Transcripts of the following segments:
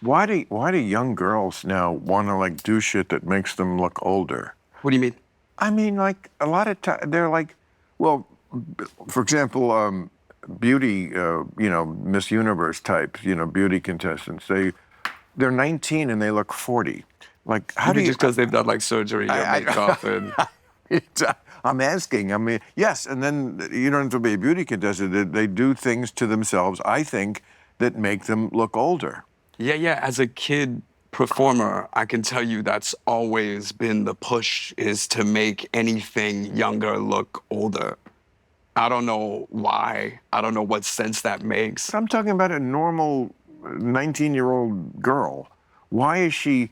why do young girls now want to like do shit that makes them look older? What do you mean? I mean, like a lot of time they're like, well, for example, beauty, Miss Universe types, beauty contestants. They're 19 and they look 40. Like, how do Maybe you? just because they've done like surgery or makeup and I'm asking. I mean, yes, and then you don't have to be a beauty contestant. They do things to themselves, I think, that make them look older. yeah. As a kid performer, I can tell you that's always been the push, is to make anything younger look older. I don't know why. I don't know what sense that makes. I'm talking about a normal 19-year-old girl. Why is she,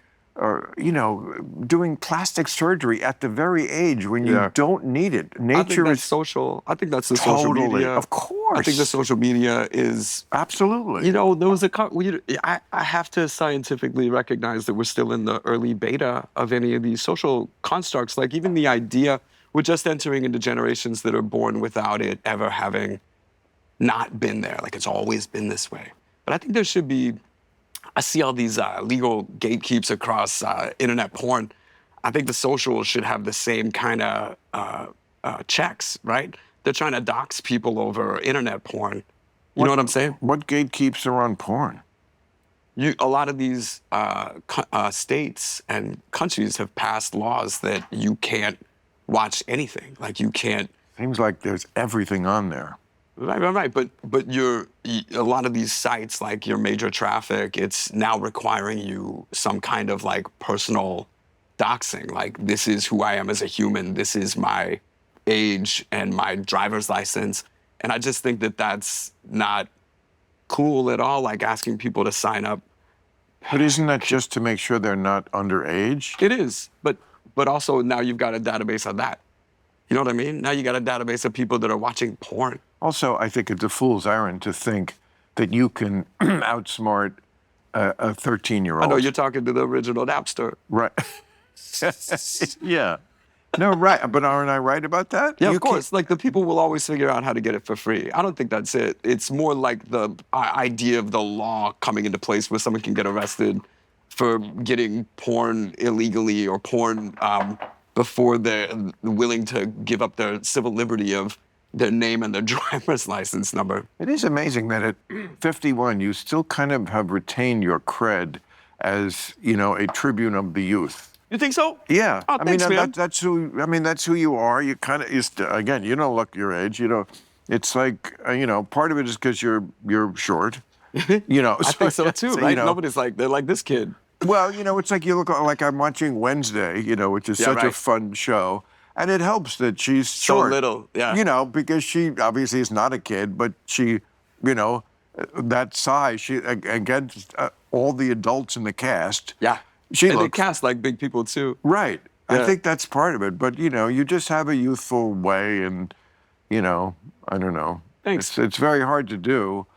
doing plastic surgery at the very age when you Yeah. don't need it? I think Nature that's is social. I think that's the social totally, media. of course. I think the social media is, Absolutely. there was I have to scientifically recognize that we're still in the early beta of any of these social constructs. Like even the idea, we're just entering into generations that are born without it ever having not been there. Like it's always been this way. But I think there should be, I see all these legal gatekeeps across internet porn. I think the social should have the same kind of checks, right? They're trying to dox people over internet porn. You know what I'm saying? What gatekeeps are on porn? A lot of these states and countries have passed laws that you can't watch anything. Like you can't. Seems like there's everything on there. Right. But a lot of these sites, like your major traffic, it's now requiring you some kind of like personal doxing. Like this is who I am as a human. This is my age and my driver's license. And I just think that that's not cool at all. Like asking people to sign up. But isn't that just to make sure they're not underage? It is, but also now you've got a database of that. You know what I mean? Now you got a database of people that are watching porn. Also, I think it's a fool's errand to think that you can outsmart a 13-year-old. I know you're talking to the original Napster. Right. Yeah. No, right. But aren't I right about that? Yeah, You of course. Like the people will always figure out how to get it for free. I don't think that's it. It's more like the idea of the law coming into place where someone can get arrested for getting porn illegally or porn before they're willing to give up their civil liberty of their name and their driver's license number. It is amazing that at 51, you still kind of have retained your cred as, a tribune of the youth. You think so? Yeah. Oh, thanks, man. That's who you are. You kind of, again, you don't look your age. It's like, part of it is because you're short. I think so too, right? Nobody's like, they're like this kid. Well, it's like you look like I'm watching Wednesday, which is such a fun show. And it helps that she's short. So little, yeah. Because she obviously is not a kid, but she, that size, she, against all the adults in the cast. Yeah. And they cast like big people too. Right. Yeah. I think that's part of it. But, you just have a youthful way and, I don't know. Thanks. It's very hard to do.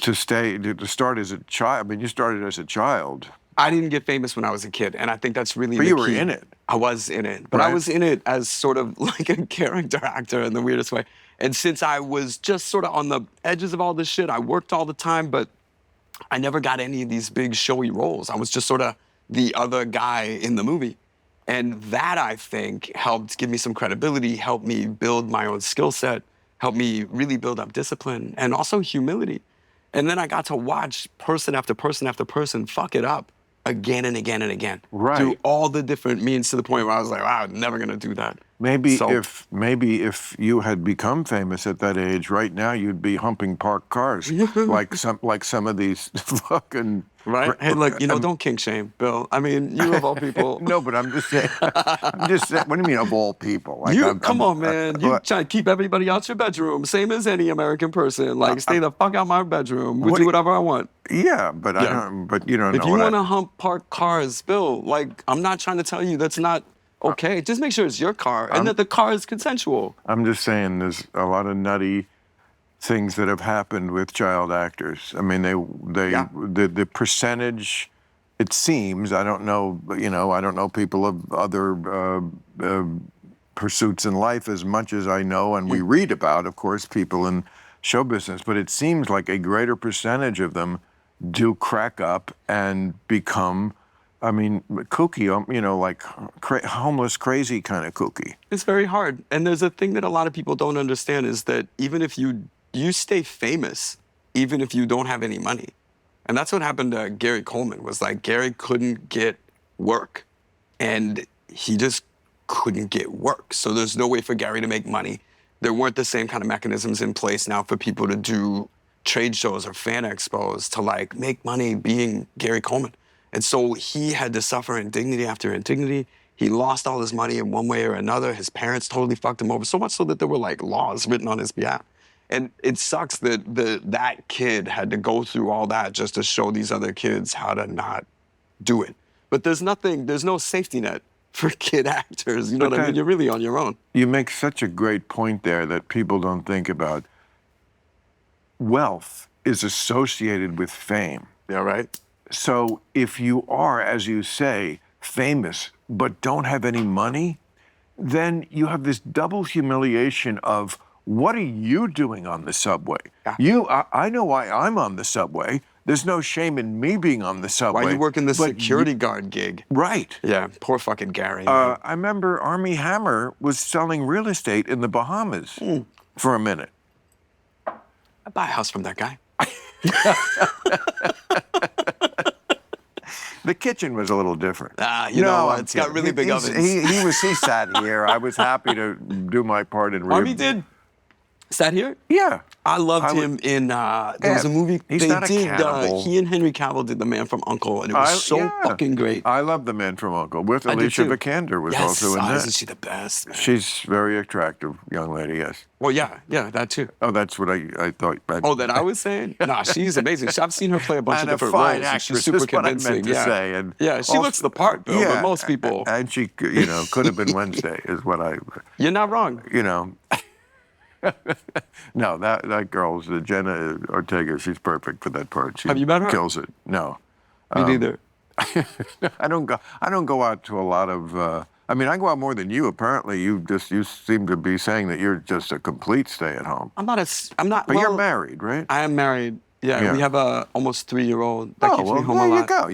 To start as a child. I mean, you started as a child. I didn't get famous when I was a kid, and I think that's really But the you were key. in it. I was in it, but Right. I was in it as sort of like a character actor in the weirdest way. And since I was just sort of on the edges of all this shit, I worked all the time, but I never got any of these big showy roles. I was just sort of the other guy in the movie. And that, I think, helped give me some credibility, helped me build my own skill set, helped me really build up discipline, and also humility. And then I got to watch person after person after person fuck it up again and again and again. Right. Through all the different means to the point where I was like, wow, I'm never gonna do that. Maybe So- if you had become famous at that age, right now you'd be humping parked cars like some of these fucking Right? Hey, look, don't kink shame, Bill. I mean, you of all people. No, but I'm just saying. What do you mean of all people? Like, Come on, man. You try to keep everybody out your bedroom, same as any American person. Like, stay the fuck out my bedroom. We do whatever I want. Yeah, but I don't. But you don't know. If you want to hump parked cars, Bill, like, I'm not trying to tell you that's not okay. Just make sure it's your car and that the car is consensual. I'm just saying there's a lot of nutty things that have happened with child actors. I mean, the percentage, it seems, I don't know, I don't know people of other pursuits in life as much as I know, and we read about, of course, people in show business, but it seems like a greater percentage of them do crack up and become, I mean, kooky, you know, like homeless, crazy kind of kooky. It's very hard. And there's a thing that a lot of people don't understand is that even if you stay famous, even if you don't have any money. And that's what happened to Gary Coleman, was like Gary couldn't get work. And he just couldn't get work. So there's no way for Gary to make money. There weren't the same kind of mechanisms in place now for people to do trade shows or fan expos to like make money being Gary Coleman. And so he had to suffer indignity after indignity. He lost all his money in one way or another. His parents totally fucked him over, so much so that there were like laws written on his behalf. And it sucks that that kid had to go through all that just to show these other kids how to not do it. But there's no safety net for kid actors. You know what I mean? You're really on your own. You make such a great point there that people don't think about. Wealth is associated with fame. Yeah, right? So if you are, as you say, famous, but don't have any money, then you have this double humiliation of, what are you doing on the subway? Yeah. I know why I'm on the subway. There's no shame in me being on the subway. Why you working the security guard gig? Right. Yeah, poor fucking Gary. I remember Armie Hammer was selling real estate in the Bahamas for a minute. I'd buy a house from that guy. The kitchen was a little different. You know, it's got really big ovens. He sat here. I was happy to do my part in. Armie did. Sat here? Yeah. I loved him in, there was a movie He's they not a did, cannibal. he and Henry Cavill did The Man from U.N.C.L.E. and it was so fucking great. I love The Man from U.N.C.L.E. with I did Alicia too. Vikander was also in that. Isn't she the best, man? She's a very attractive young lady, yes. Well, yeah, that too. Oh, that's what I thought. Oh, that I was saying? Nah, she's amazing. I've seen her play a bunch of different fine roles. actress, She's super that's what I meant convincing. to say. And yeah, she looks the part, Bill, but most people. And she, you know, could have been Wednesday, is what I. You're not wrong. You know. No, that girl's Jenna Ortega. She's perfect for that part. She Have you met her? Kills it. No, Me neither. I don't go out to a lot of. I mean, I go out more than you. Apparently, you seem to be saying that you're just a complete stay-at-home. I'm not. But you're married, right? I am married. Yeah, we have a almost 3-year-old that keeps me home a lot. There you go.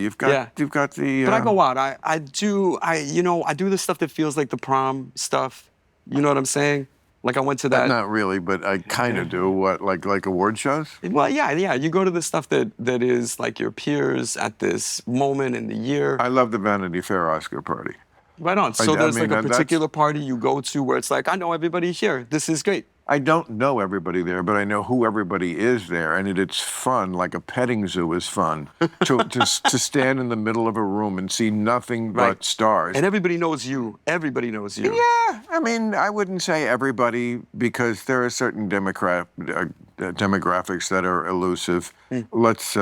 You've got the. But I go out. I do the stuff that feels like the prom stuff. You know what I'm saying? Like I went to that. Not really, but I kind of do. What, like award shows? Well, yeah. You go to the stuff that is like your peers at this moment in the year. I love the Vanity Fair Oscar party. Right on. So there's like a particular party you go to where it's like, I know everybody here. This is great. I don't know everybody there, but I know who everybody is there, and it's fun. Like a petting zoo is fun to stand in the middle of a room and see nothing but stars. And everybody knows you. Everybody knows you. Yeah, I mean, I wouldn't say everybody because there are certain demographics that are elusive. Let's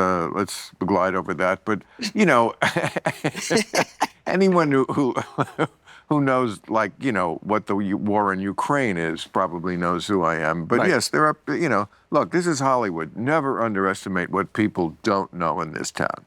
glide over that. But you know, anyone who knows, like, you know, what the war in Ukraine is, probably knows who I am. But yes, there are, you know, look, this is Hollywood. Never underestimate what people don't know in this town.